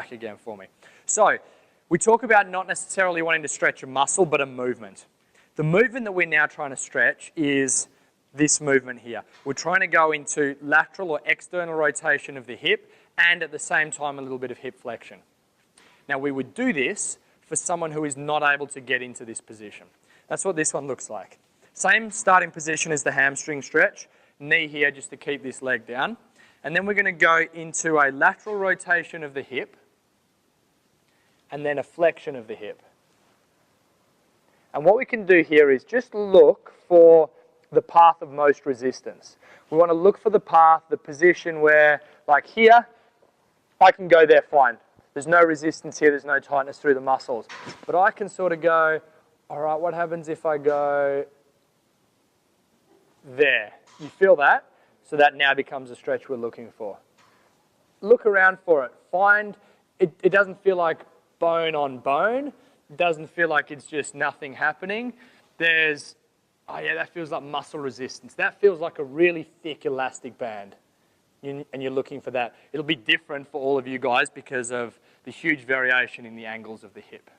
back again for me. So, we talk about not necessarily wanting to stretch a muscle, but a movement. The movement that we're now trying to stretch is this movement here. We're trying to go into lateral or external rotation of the hip and at the same time a little bit of hip flexion. Now we would do this for someone who is not able to get into this position. That's what this one looks like. Same starting position as the hamstring stretch, knee here just to keep this leg down. And then we're going to go into a lateral rotation of the hip and then a flexion of the hip. And what we can do here is just look for the path of most resistance. We want to look for the path, the position where, like here, I can go there fine. There's no resistance here, there's no tightness through the muscles. But I can sort of go, all right, what happens if I go there? You feel that? So that now becomes a stretch we're looking for. Look around for it. Find, it doesn't feel like bone on bone. It doesn't feel like it's just nothing happening. There's, oh yeah, that feels like muscle resistance. That feels like a really thick elastic band. And you're looking for that. It'll be different for all of you guys because of the huge variation in the angles of the hip.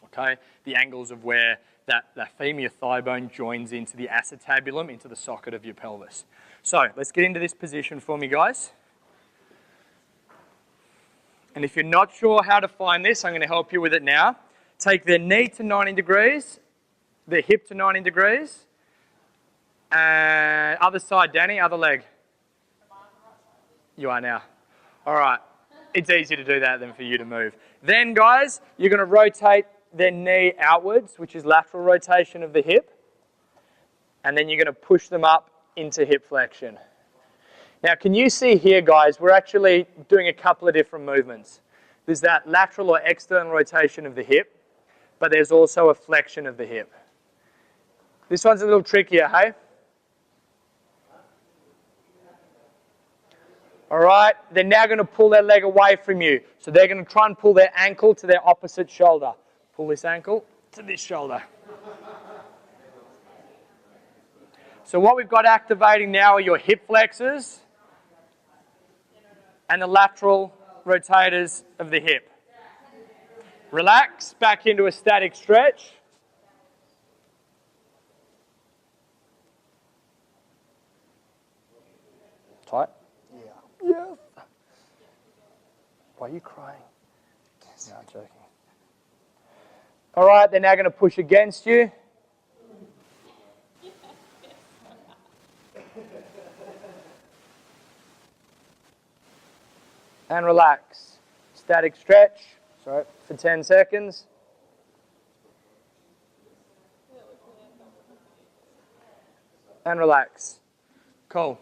Okay? The angles of where that femur thigh bone joins into the acetabulum, into the socket of your pelvis. So, let's get into this position for me, guys. And if you're not sure how to find this, I'm going to help you with it now. Take the knee to 90 degrees, the hip to 90 degrees, and other side, Danny, other leg. You are now. All right. It's easier to do that than for you to move. Then, guys, you're going to rotate their knee outwards, which is lateral rotation of the hip. And then you're going to push them up into hip flexion. Now, can you see here, guys, we're actually doing a couple of different movements. There's that lateral or external rotation of the hip, but there's also a flexion of the hip. This one's a little trickier, hey? All right, they're now going to pull their leg away from you. So they're going to try and pull their ankle to their opposite shoulder. Pull this ankle to this shoulder. So what we've got activating now are your hip flexors and the lateral rotators of the hip. Relax, back into a static stretch. Tight? Yeah. Yes. Why are you crying? No, I'm joking. All right, they're now going to push against you. And relax. Static stretch, sorry, for 10 seconds. And relax. Cool.